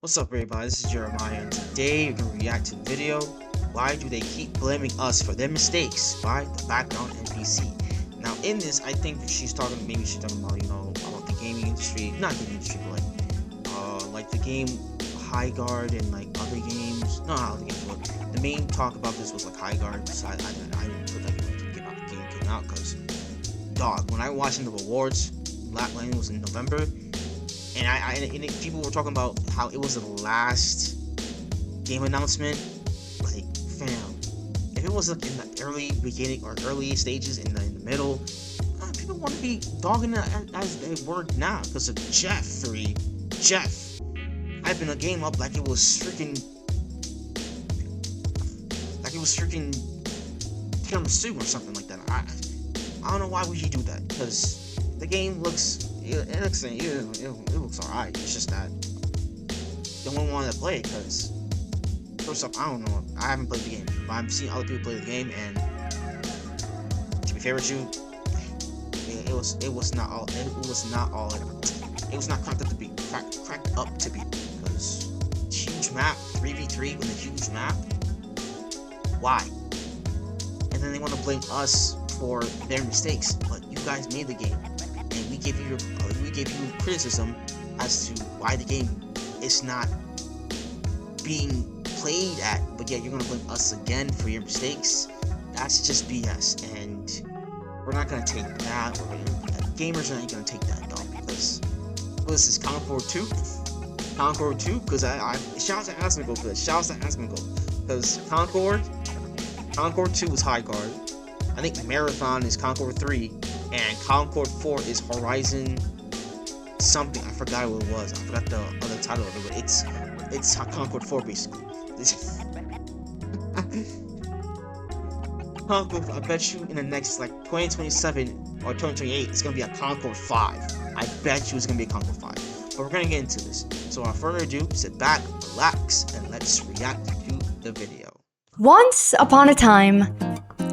What's up, everybody? This is Jeremiah, and today we're gonna react to the video. Why do they keep blaming us for their mistakes? By the background NPC. Now, in this, I think that maybe she's talking about, about the gaming industry, not gaming industry, but like the game High Guard and like other games. No, not other games, but the main talk about this was like High Guard. So I didn't put that game came out because, dog, when I watched the awards, Latland was in November. And people were talking about how it was the last game announcement. Like, fam, if it was like in the early beginning or early stages in the middle, people want to be dogging it as they were now because of Jeff hyping a game up like it was freaking tiramisu or something like that. I don't know why would you do that, because the game it looks alright. It's just that no one wanted to play it because, first off, I don't know. I haven't played the game, but I've seen other people play the game, and to be fair with you, it was not cracked up to be because huge map 3v3 with a huge map. Why? And then they want to blame us for their mistakes, but you guys made the game, and we gave you criticism as to why the game is not being played at, but yet you're gonna blame us again for your mistakes. That's just BS, and we're not gonna take that. Gamers are not gonna take that, though, because this is Concord 2. Concord 2, because I shout out to Asmongold for this. Shout out to Asmongold, because Concord 2 was High Guard. I think Marathon is Concord 3, and Concord 4 is Horizon something. I forgot what it was. I forgot the other title of it, but it's Concord 4 basically. Concord, I bet you in the next like 2027 or 2028, it's gonna be a Concord 5. I bet you it's gonna be a Concord 5. But we're gonna get into this. So without further ado, sit back, relax, and let's react to the video. Once upon a time,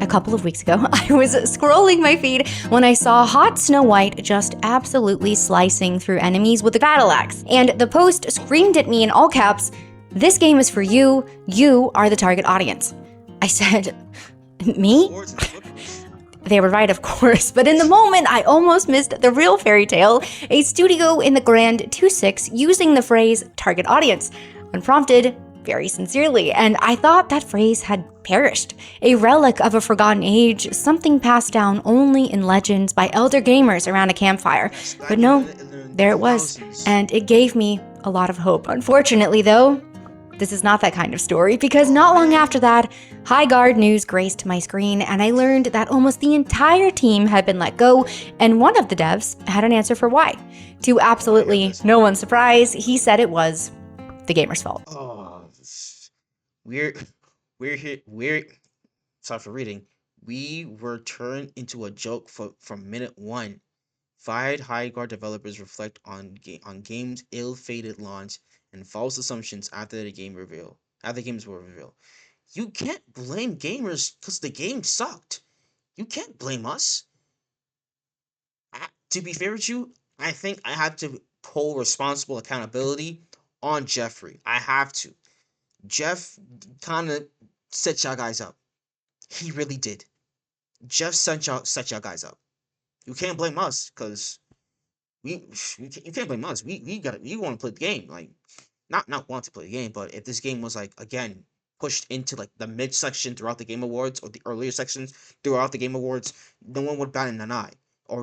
a couple of weeks ago, I was scrolling my feed when I saw Hot Snow White just absolutely slicing through enemies with a battle axe. And the post screamed at me in all caps, "This game is for you. You are the target audience." I said, "Me?" They were right, of course, but in the moment, I almost missed the real fairy tale, a studio in the Grand 2-6 using the phrase target audience. When prompted, very sincerely, and I thought that phrase had perished, a relic of a forgotten age, something passed down only in legends by elder gamers around a campfire. But no, there it was, and it gave me a lot of hope. Unfortunately, though, this is not that kind of story, because not long after that, High Guard news graced my screen, and I learned that almost the entire team had been let go, and one of the devs had an answer for why. To absolutely no one's surprise, he said it was the gamer's fault. Oh, we're we're here. We're sorry for reading. We were turned into a joke from minute one. Fired High Guard developers reflect on game's ill-fated launch and false assumptions after the games were revealed. You can't blame gamers because the game sucked. You can't blame us. To be fair with you, I think I have to pull responsible accountability on Jeffrey. I have to. Jeff kind of set y'all guys up. He really did. Jeff set y'all guys up. You can't blame us because you can't blame us. We want to play the game, like not want to play the game, but if this game was like again pushed into like the mid section throughout the Game Awards or the earlier sections throughout the Game Awards, no one would bat an eye, or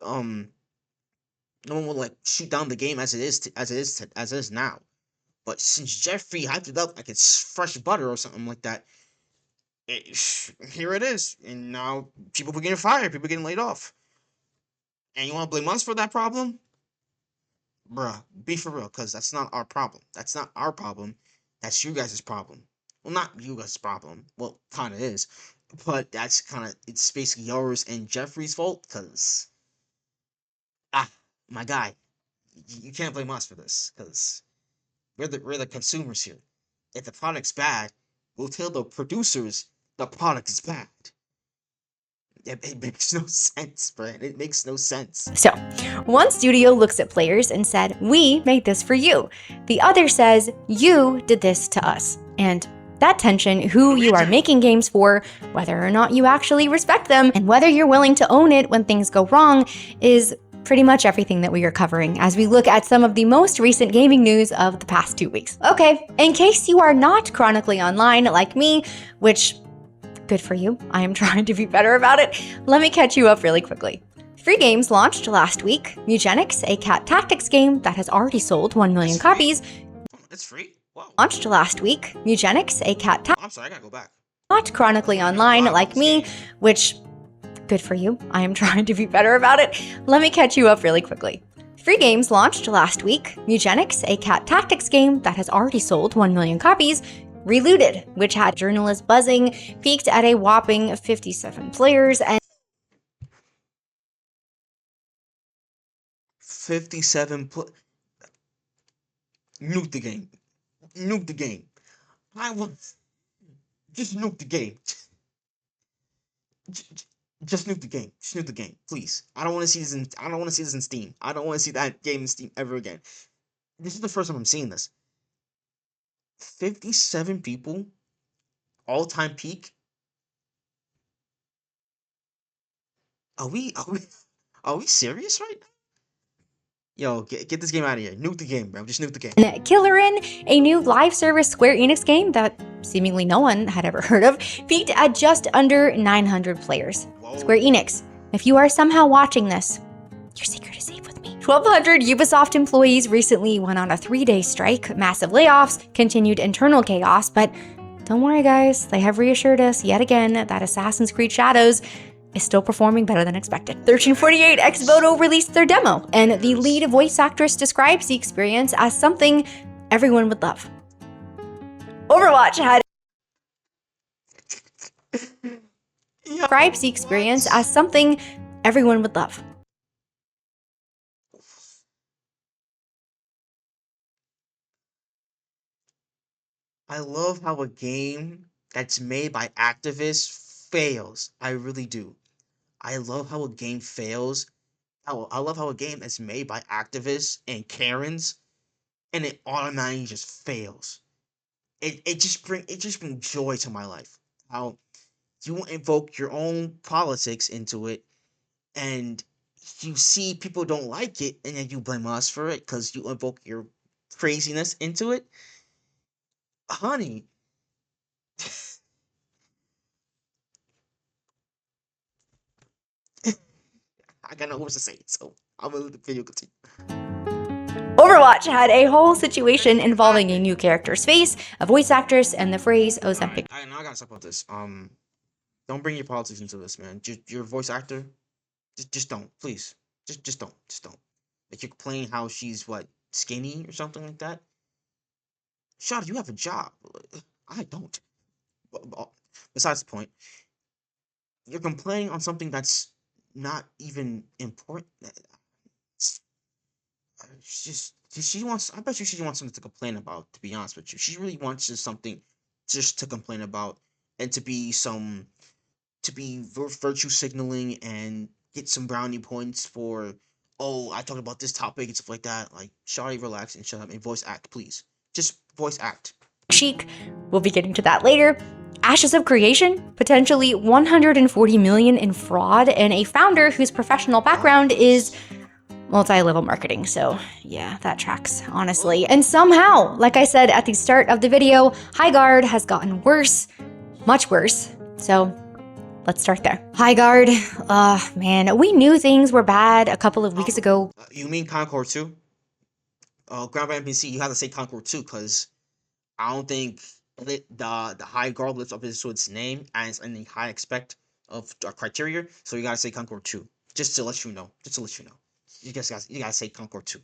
um no one would like shoot down the game as it is now. But since Jeffrey hyped it up like it's fresh butter or something like that, here it is, and now people are getting fired, people are getting laid off, and you want to blame us for that problem? Bruh, be for real, because that's not our problem. That's not our problem. That's you guys' problem. Well, not you guys' problem. Well, kind of is. But it's basically yours and Jeffrey's fault, because, ah, my guy, you can't blame us for this, because we're the consumers here. If the product's bad, we'll tell the producers the product is bad. It makes no sense, Brand. It makes no sense. So, one studio looks at players and said, "We made this for you." The other says, "You did this to us." And that tension, who you are making games for, whether or not you actually respect them, and whether you're willing to own it when things go wrong, is pretty much everything that we are covering as we look at some of the most recent gaming news of the past 2 weeks. Okay, in case you are not chronically online like me, which, good for you, I am trying to be better about it, let me catch you up really quickly. Free games launched last week. Mugenics, a cat tactics game that has already sold 1 million copies. It's free? Wow. Launched last week. Mugenics, a cat I'm sorry, I gotta go back. Not chronically online like me, which, good for you, I am trying to be better about it. Let me catch you up really quickly. Free games launched last week. Mugenics, a cat tactics game that has already sold 1 million copies. Reloaded, which had journalists buzzing, peaked at a whopping 57 players, and 57 nuke the game. Nuke the game. I want just nuke the game. Just nuke the game. Just nuke the game, please. I don't want to see this in. I don't want to see this in Steam. I don't want to see that game in Steam ever again. This is the first time I'm seeing this. 57 people, all-time peak. Are we serious right now? Yo, get this game out of here. Nuke the game, bro. Just nuke the game. Killerin, a new live service Square Enix game that seemingly no one had ever heard of, peaked at just under 900 players. Whoa. Square Enix, if you are somehow watching this, your secret is safe with me. 1,200 Ubisoft employees recently went on a 3-day strike, massive layoffs, continued internal chaos, but don't worry guys, they have reassured us yet again that Assassin's Creed Shadows is still performing better than expected. 1348 Xvoto released their demo, and the lead voice actress describes the experience as something everyone would love. Overwatch had describes the experience as something everyone would love. I love how a game that's made by activists fails. I really do. I love how a game fails. I love how a game that's made by activists and Karens, and it automatically just fails. It just brings joy to my life. How you invoke your own politics into it, and you see people don't like it, and then you blame us for it because you invoke your craziness into it. Honey, I got no words to say, so I'm gonna let the video continue. Overwatch had a whole situation involving a new character's face, a voice actress, and the phrase Ozempic. I gotta stop about this. Don't bring your politics into this, man. Just your voice actor. Just don't, please. Just don't. Like you're complaining how she's what skinny or something like that. Shawty, you have a job. I don't. Besides the point, you're complaining on something that's not even important. She wants. I bet you she wants something to complain about. To be honest with you, she really wants just something just to complain about and to be virtue signaling and get some brownie points for. Oh, I talked about this topic and stuff like that. Like, shawty, relax and shut up and voice act, please. Just voice act. Chic, we'll be getting to that later. Ashes of Creation, potentially 140 million in fraud, and a founder whose professional background is multi-level marketing. So yeah, that tracks, honestly. And somehow, like I said at the start of the video, Highguard has gotten worse, much worse. So let's start there. Highguard, man, we knew things were bad a couple of weeks ago. You mean Concord 2? Ground by NPC, you have to say Concord 2 because I don't think the Highguard lives up to its name as any high expect of criteria. So you gotta say Concord 2. Just to let you know. You gotta say Concord 2.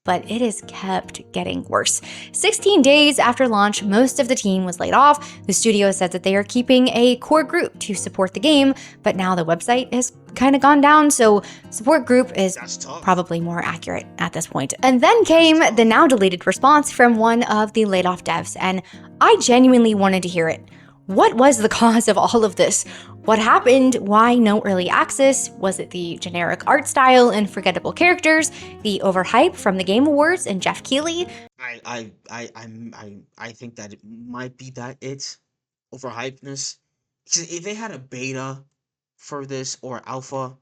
But it has kept getting worse. 16 days after launch, most of the team was laid off. The studio said that they are keeping a core group to support the game, but now the website has kind of gone down, so support group is probably more accurate at this point. And then came the now deleted response from one of the laid off devs, and I genuinely wanted to hear it. What was the cause of all of this? What happened? Why no early access? Was it the generic art style and forgettable characters? The overhype from the Game Awards and Jeff Keighley? I think that it might be that it's overhypeness. 'Cause if they had a beta for this or alpha,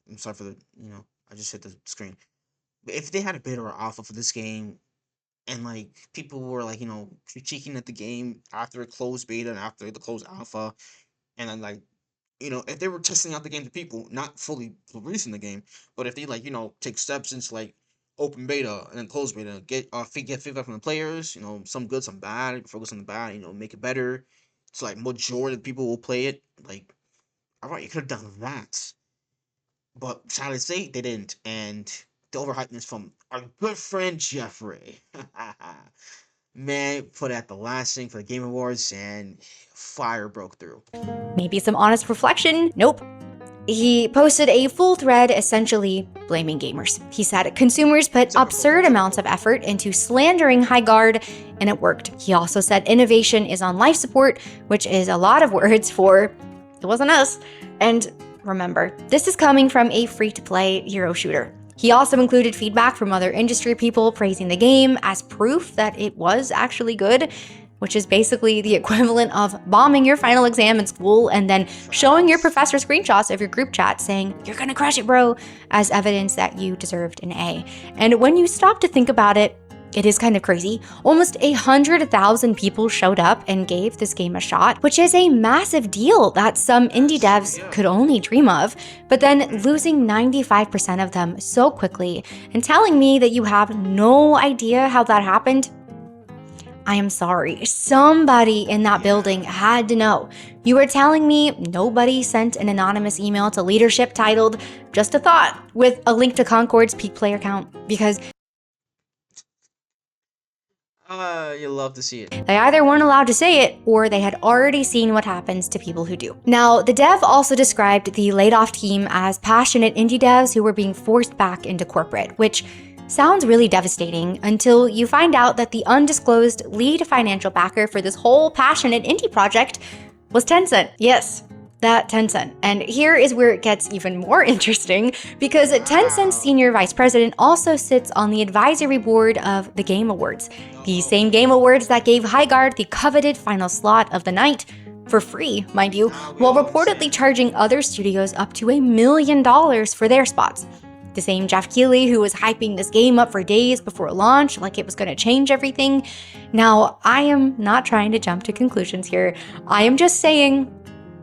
I'm sorry for the I just hit the screen. But if they had a beta or alpha for this game, and like people were like critiquing at the game after a closed beta and after the closed alpha, and then like if they were testing out the game to people, not fully releasing the game, but if they like take steps into like open beta and then closed beta, get feedback from the players, some good, some bad, focus on the bad, make it better, so like majority of people will play it. Like, all right, you could have done that, but sadly to say they didn't, and the overhypeness from our good friend Jeffrey. Man, put at the last thing for the Game Awards, and fire broke through. Maybe some honest reflection? Nope. He posted a full thread essentially blaming gamers. He said consumers put absurd amounts of effort into slandering Highguard, and it worked. He also said innovation is on life support, which is a lot of words for it wasn't us. And remember, this is coming from a free-to-play hero shooter. He also included feedback from other industry people praising the game as proof that it was actually good, which is basically the equivalent of bombing your final exam in school and then showing your professor screenshots of your group chat saying, "You're gonna crush it, bro," as evidence that you deserved an A. And when you stop to think about it, it is kind of crazy. Almost 100,000 people showed up and gave this game a shot, which is a massive deal that some indie devs could only dream of. But then losing 95% of them so quickly and telling me that you have no idea how that happened, I am sorry. Somebody in that building had to know. You were telling me nobody sent an anonymous email to leadership titled "Just a Thought" with a link to Concord's peak player count, because You love to see it. they either weren't allowed to say it or they had already seen what happens to people who do. Now, the dev also described the laid off team as passionate indie devs who were being forced back into corporate, which sounds really devastating until you find out that the undisclosed lead financial backer for this whole passionate indie project was Tencent. Yes, that Tencent. And here is where it gets even more interesting, because Tencent's senior vice president also sits on the advisory board of the Game Awards, the same Game Awards that gave Highguard the coveted final slot of the night, for free, mind you, while reportedly charging other studios up to $1 million for their spots. The same Jeff Keighley who was hyping this game up for days before launch like it was going to change everything. Now, I am not trying to jump to conclusions here. I am just saying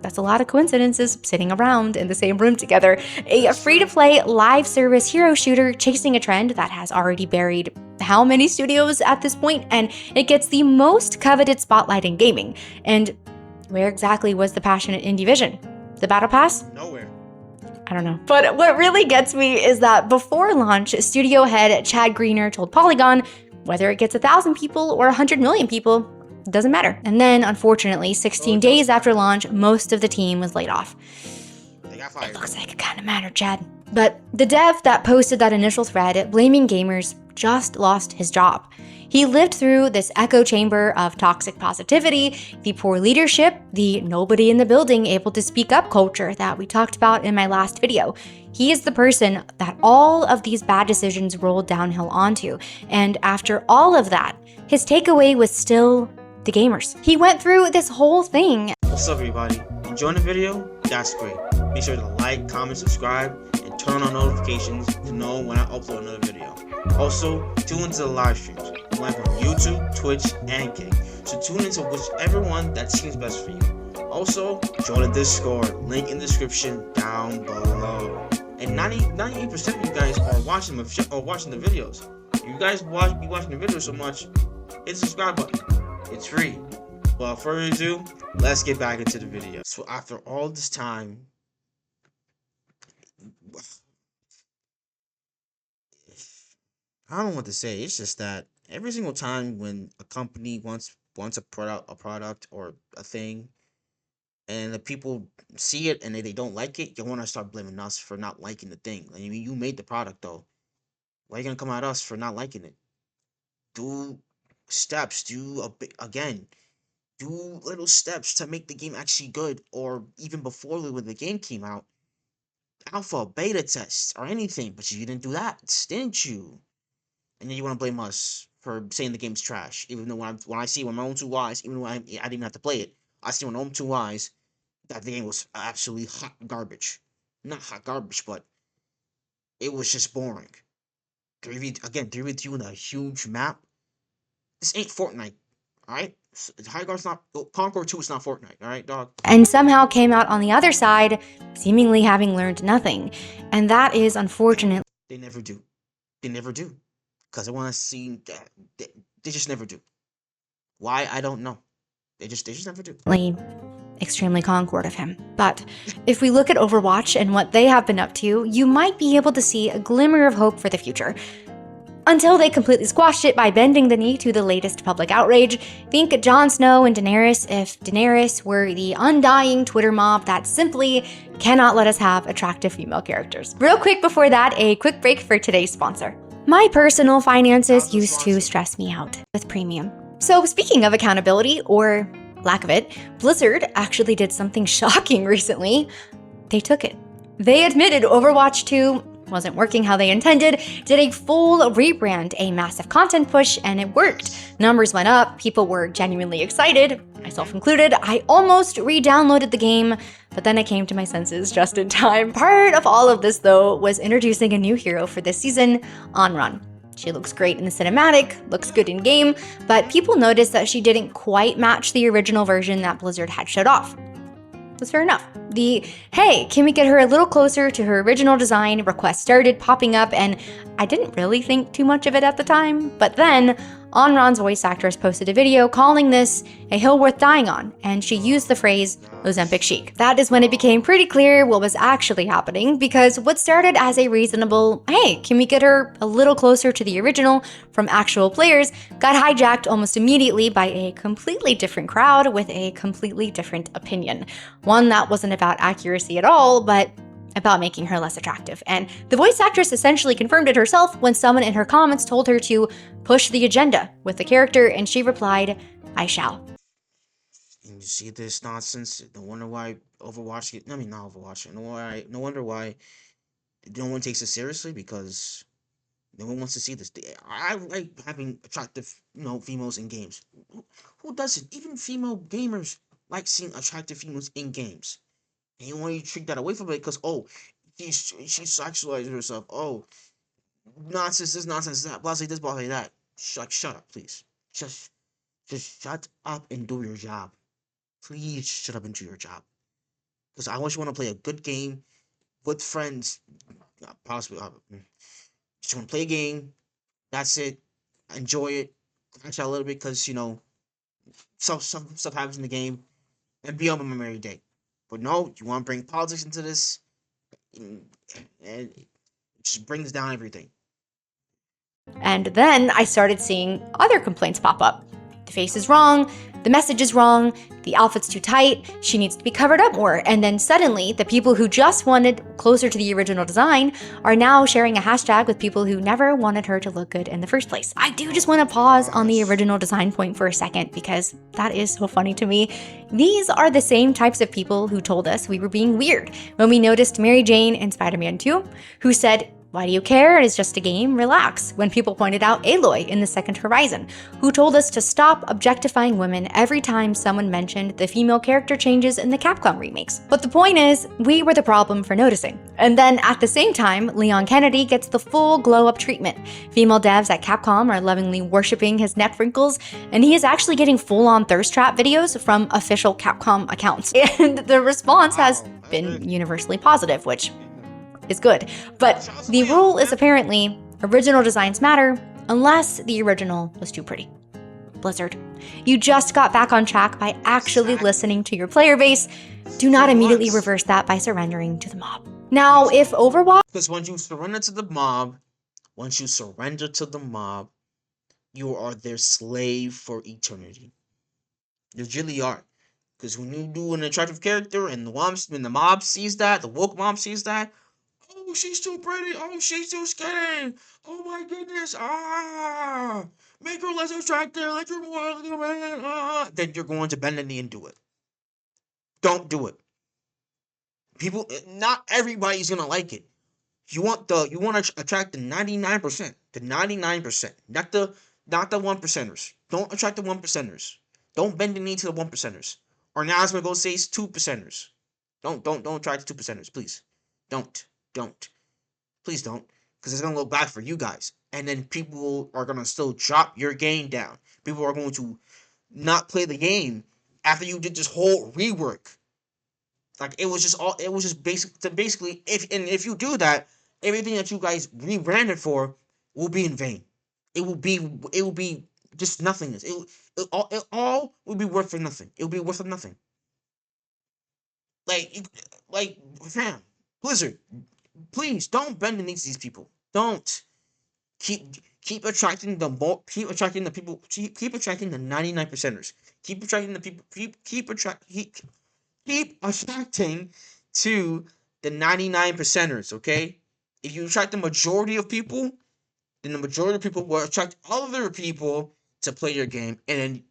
that's a lot of coincidences sitting around in the same room together. A free-to-play live service hero shooter chasing a trend that has already buried how many studios at this point, and it gets the most coveted spotlight in gaming. And where exactly was the passionate indie vision? The Battle Pass? Nowhere. I don't know. But what really gets me is that before launch, studio head Chad Greener told Polygon, whether it gets 1,000 people or 100 million people, it doesn't matter. And then, unfortunately, 16 days after launch, most of the team was laid off. They got fired. It looks like it kind of mattered, Chad. But the dev that posted that initial thread blaming gamers just lost his job. He lived through this echo chamber of toxic positivity, the poor leadership, the nobody in the building able to speak up culture that we talked about in my last video. He is the person that all of these bad decisions rolled downhill onto. And after all of that, his takeaway was still the gamers. He went through this whole thing. What's up, everybody? Enjoying the video? That's great. Make sure to like, comment, subscribe, and turn on notifications to know when I upload another video. Also, tune into the live streams live on YouTube, Twitch, and Kick. So tune into whichever one that seems best for you. Also, join the Discord, link in the description down below. And 98% of you guys are watching the videos. You guys be watching the videos so much, hit the subscribe button. It's free. Without further ado, let's get back into the video. So after all this time, I don't know what to say. It's just that every single time when a company wants a product or a thing, and the people see it and they don't like it, you want to start blaming us for not liking the thing. I mean, you made the product though. Why are you gonna come at us for not liking it? Do steps. Again. Do little steps to make the game actually good, or even before when the game came out, alpha, beta tests, or anything. But you didn't do that, didn't you? And then you want to blame us for saying the game's trash, even though when I see with my own two eyes, even though I didn't even have to play it, I see with my own two eyes that the game was absolutely hot garbage. Not hot garbage, but it was just boring. 3v2 in a huge map. This ain't Fortnite, alright? High Guard's not. Concord 2 is not Fortnite, alright, dog? And somehow came out on the other side, seemingly having learned nothing. And that is unfortunate. They never do. They never do. Because I want to see. They just never do. Why? I don't know. They just never do. Extremely Concord of him. But if we look at Overwatch and what they have been up to, you might be able to see a glimmer of hope for the future. Until they completely squashed it by bending the knee to the latest public outrage. Think Jon Snow and Daenerys if Daenerys were the undying Twitter mob that simply cannot let us have attractive female characters. Real quick before that, a quick break for today's sponsor. My personal finances used to stress me out with premium. So speaking of accountability, or lack of it, Blizzard actually did something shocking recently. They took it. They admitted Overwatch 2 wasn't working how they intended, did a full rebrand, a massive content push, and it worked. Numbers went up, people were genuinely excited, myself included. I almost re-downloaded the game, but then I came to my senses just in time. Part of all of this, though, was introducing a new hero for this season, Onrun. She looks great in the cinematic, looks good in game, but people noticed that she didn't quite match the original version that Blizzard had showed off. That's fair enough. The, hey, can we get her a little closer to her original design request started popping up, and I didn't really think too much of it at the time, but then Onrun's voice actress posted a video calling this a hill worth dying on, and she used the phrase Ozempic chic. That is when it became pretty clear what was actually happening, because what started as a reasonable, hey, can we get her a little closer to the original from actual players, got hijacked almost immediately by a completely different crowd with a completely different opinion. One that wasn't about accuracy at all, but about making her less attractive. And the voice actress essentially confirmed it herself when someone in her comments told her to push the agenda with the character, and she replied, I shall. And you see this nonsense. No wonder why Overwatch. I mean, not Overwatch. No wonder why no one takes it seriously, because no one wants to see this. I like having attractive, females in games. Who doesn't? Even female gamers like seeing attractive females in games. And you want to take that away from it because she sexualizes herself. Oh, nonsense, this nonsense, that, blah, this, blah, that. Shut up, please. Just shut up and do your job. Please shut up and do your job. Because I want you to play a good game with friends. Possibly, just want to play a game. That's it. Enjoy it. Catch out a little bit because some stuff happens in the game, and be on my merry day. But no, you want to bring politics into this, and it just brings down everything. And then I started seeing other complaints pop up. The face is wrong, the message is wrong, the outfit's too tight, she needs to be covered up more. And then suddenly, the people who just wanted closer to the original design are now sharing a hashtag with people who never wanted her to look good in the first place. I do just want to pause on the original design point for a second, because that is so funny to me. These are the same types of people who told us we were being weird when we noticed Mary Jane in Spider-Man 2, who said, why do you care? It's just a game, relax. When people pointed out Aloy in the Second Horizon, who told us to stop objectifying women every time someone mentioned the female character changes in the Capcom remakes. But the point is, we were the problem for noticing. And then at the same time, Leon Kennedy gets the full glow-up treatment. Female devs at Capcom are lovingly worshipping his neck wrinkles, and he is actually getting full-on thirst trap videos from official Capcom accounts. And the response has been universally positive, which is good. But the rule is apparently original designs matter unless the original was too pretty. Blizzard, you just got back on track by actually listening to your player base. Do not immediately reverse that by surrendering to the mob. Now, if Overwatch... Because once you surrender to the mob, you are their slave for eternity. You really are. Because when you do an attractive character and the mob sees that, the woke mob sees that, Oh, she's too pretty. Oh, she's too skinny. Oh my goodness. Make her less attractive. Make her more. Then you're going to bend the knee and do it. Don't do it. People, not everybody's gonna like it. You want to attract the 99%, the 99%, not the one percenters. Don't attract the one percenters. Don't bend the knee to the one percenters. Or now I was gonna go say it's two percenters. Don't attract the two percenters, please. Don't, please don't, because it's gonna look bad for you guys. And then people are gonna still drop your game down. People are going to not play the game after you did this whole rework. Like it was just basically if you do that, everything that you guys rebranded for will be in vain. It will be just nothingness. It all will be worth for nothing. It will be worth for nothing. Like like fam, Blizzard, please don't bend the knees to these people. Don't keep attracting the more keep attracting the people keep attracting the 99 percenters. Keep attracting the people keep attracting to the 99 percenters, okay? If you attract the majority of people, then the majority of people will attract other people to play your game, and then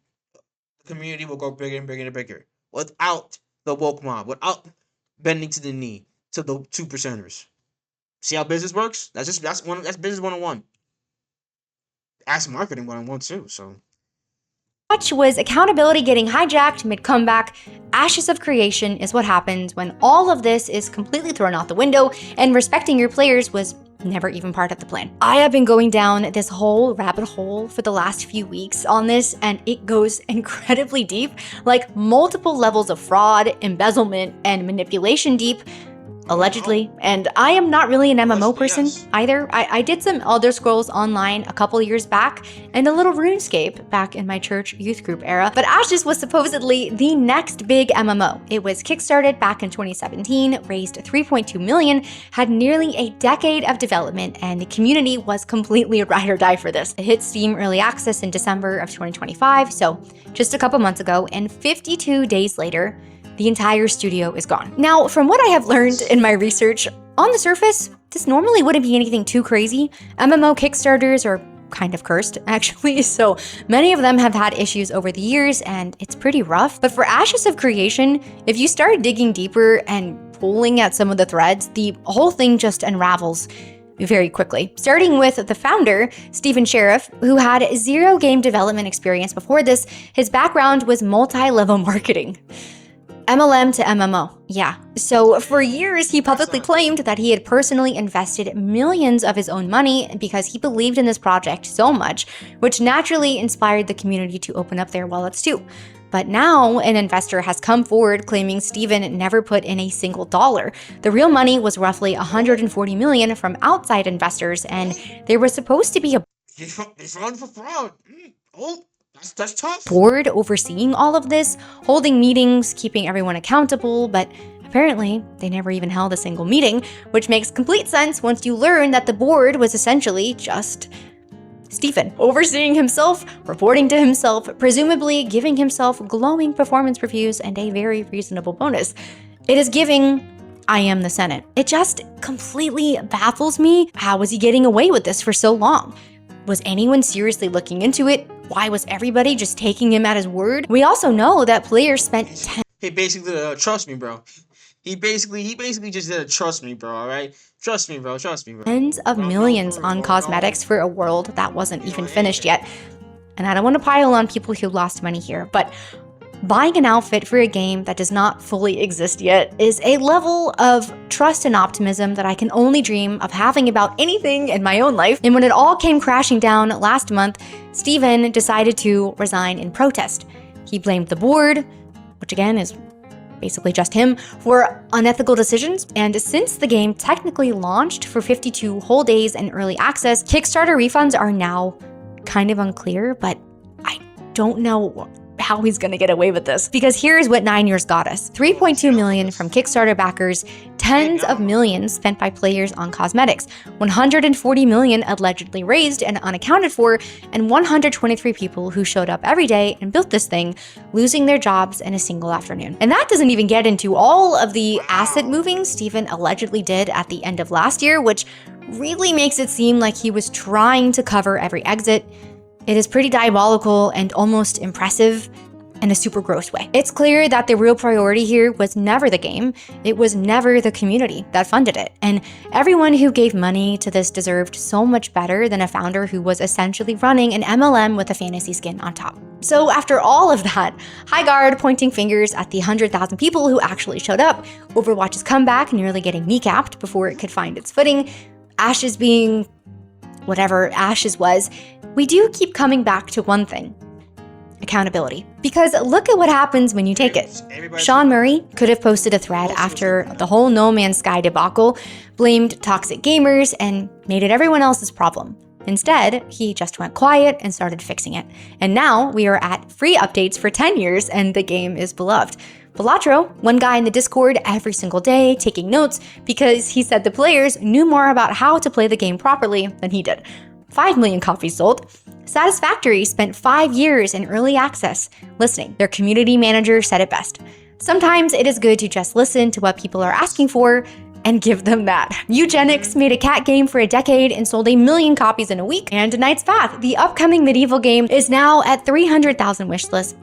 the community will go bigger and bigger and bigger without the woke mob, without bending to the knee to the two percenters. See how business works? That's business 101. That's marketing 101 too. So Watch was accountability getting hijacked mid-comeback. Ashes of creation is what happens when all of this is completely thrown out the window and respecting your players was never even part of the plan. I have been going down this whole rabbit hole for the last few weeks on this, and it goes incredibly deep, like multiple levels of fraud, embezzlement, and manipulation deep. Allegedly, and I am not really an MMO person either. I did some Elder Scrolls Online a couple years back and a little RuneScape back in my church youth group era, but Ashes was supposedly the next big MMO. It was kickstarted back in 2017, raised 3.2 million, had nearly a decade of development, and the community was completely a ride or die for this. It hit Steam Early Access in December of 2025, so just a couple months ago, and 52 days later, the entire studio is gone. Now, from what I have learned in my research, on the surface, this normally wouldn't be anything too crazy. MMO Kickstarters are kind of cursed, actually, so many of them have had issues over the years, and it's pretty rough. But for Ashes of Creation, if you start digging deeper and pulling at some of the threads, the whole thing just unravels very quickly. Starting with the founder, Stephen Sheriff, who had zero game development experience before this. His background was multi-level marketing. MLM to MMO, yeah. So for years, he publicly claimed that he had personally invested millions of his own money because he believed in this project so much, which naturally inspired the community to open up their wallets too. But now, an investor has come forward claiming Stephen never put in a single dollar. The real money was roughly 140 million from outside investors, and there was supposed to be a fraud for fraud. Oh. That's tough. Board overseeing all of this, holding meetings, keeping everyone accountable, but apparently they never even held a single meeting, which makes complete sense once you learn that the board was essentially just Stephen, overseeing himself, reporting to himself, presumably giving himself glowing performance reviews and a very reasonable bonus. It is giving I am the Senate. It just completely baffles me. How was he getting away with this for so long? Was anyone seriously looking into it? Why was everybody just taking him at his word? We also know that players spent He basically trust me, bro. He basically just did a trust me, bro, alright? Trust me, bro, tens of millions on cosmetics for a world that wasn't even finished yet. And I don't want to pile on people who lost money here, but buying an outfit for a game that does not fully exist yet is a level of trust and optimism that I can only dream of having about anything in my own life. And when it all came crashing down last month, Stephen decided to resign in protest. He blamed the board, which again is basically just him, for unethical decisions. And since the game technically launched for 52 whole days in early access, Kickstarter refunds are now kind of unclear, but I don't know how he's gonna get away with this. Because here's what 9 years got us. 3.2 million from Kickstarter backers, tens of millions spent by players on cosmetics, 140 million allegedly raised and unaccounted for, and 123 people who showed up every day and built this thing, losing their jobs in a single afternoon. And that doesn't even get into all of the asset moving Steven allegedly did at the end of last year, which really makes it seem like he was trying to cover every exit. It is pretty diabolical and almost impressive in a super gross way. It's clear that the real priority here was never the game. It was never the community that funded it. And everyone who gave money to this deserved so much better than a founder who was essentially running an MLM with a fantasy skin on top. So after all of that, Highguard pointing fingers at the 100,000 people who actually showed up, Overwatch's comeback nearly getting kneecapped before it could find its footing, Ashes being whatever Ashes was, we do keep coming back to one thing: accountability. Because look at what happens when you take it. Sean Murray could have posted a thread after the whole No Man's Sky debacle, blamed toxic gamers, and made it everyone else's problem. Instead, he just went quiet and started fixing it. And now we are at free updates for 10 years and the game is beloved. Balatro, one guy in the Discord every single day taking notes because he said the players knew more about how to play the game properly than he did. 5 million copies sold. Satisfactory spent 5 years in early access listening. Their community manager said it best: sometimes it is good to just listen to what people are asking for and give them that. Eugenics made a cat game for a decade and sold 1 million copies in a week. And Knight's Path, the upcoming medieval game, is now at 300,000 wishlists.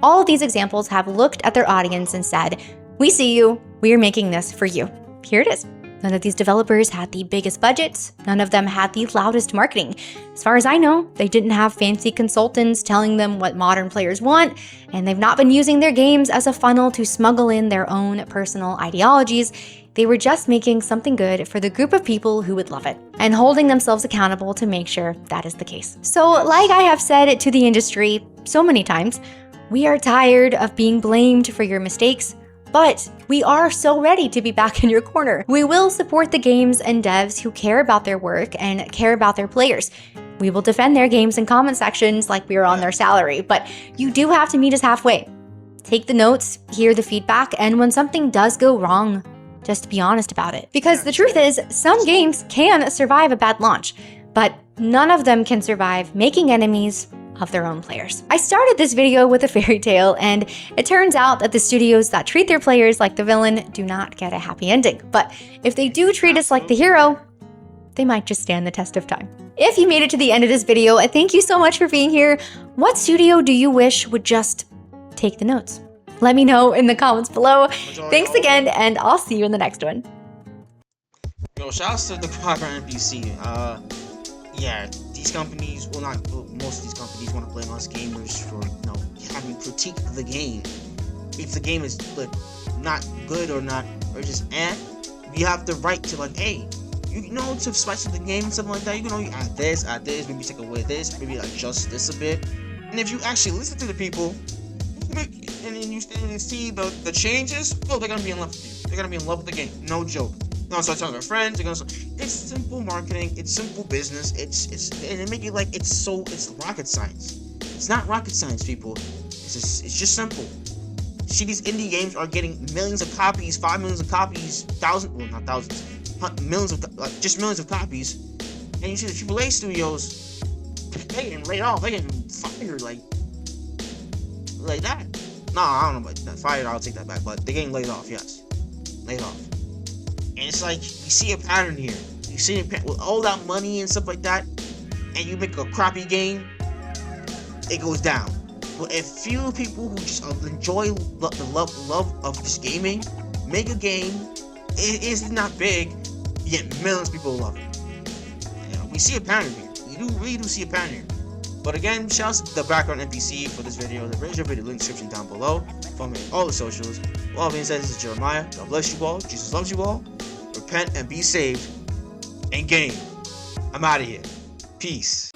All of these examples have looked at their audience and said, "We see you, we are making this for you." Here it is. None of these developers had the biggest budgets. None of them had the loudest marketing. As far as I know, they didn't have fancy consultants telling them what modern players want, and they've not been using their games as a funnel to smuggle in their own personal ideologies. They were just making something good for the group of people who would love it, and holding themselves accountable to make sure that is the case. So, like I have said to the industry so many times, we are tired of being blamed for your mistakes, but we are so ready to be back in your corner. We will support the games and devs who care about their work and care about their players. We will defend their games in comment sections like we are on their salary, but you do have to meet us halfway. Take the notes, hear the feedback, and when something does go wrong, just be honest about it. Because the truth is, some games can survive a bad launch, but none of them can survive making enemies of their own players. I started this video with a fairy tale, and it turns out that the studios that treat their players like the villain do not get a happy ending. But if they do treat us like the hero, they might just stand the test of time. If you made it to the end of this video, I thank you so much for being here. What studio do you wish would just take the notes? Let me know in the comments below. Thanks again, and I'll see you in the next one. Yo, shouts to the background NPC. Yeah, these companies, most of these companies want to blame us gamers for, having critique of the game. If the game is not good or just we have the right to hey, to spice up the game and something like that. You can add this, maybe take away this, maybe adjust this a bit. And if you actually listen to the people, and then you see the changes, they're gonna be in love with you. They're gonna be in love with the game. No joke. They're gonna start telling their friends. It's simple marketing. It's simple business. And they make it like it's rocket science. It's not rocket science, people. It's just simple. See, these indie games are getting millions of copies, 5 millions of copies, not thousands, millions of copies. And you see the AAA studios, they getting laid off. They getting fired like that. Nah, I don't know about that. Fired, I'll take that back. But they're getting laid off, yes. Laid off. And it's like, you see a pattern here. You see a pattern with all that money and stuff like that, and you make a crappy game, it goes down. But if few people who just enjoy the love of just gaming, make a game, it is not big, yet millions of people love it. We see a pattern here. We really do see a pattern here. But again, shouts to the background NPC for this video. The video link in the description down below. Follow me on all the socials. With all being said, this is Jeremiah. God bless you all. Jesus loves you all. Repent and be saved. And game. I'm out of here. Peace.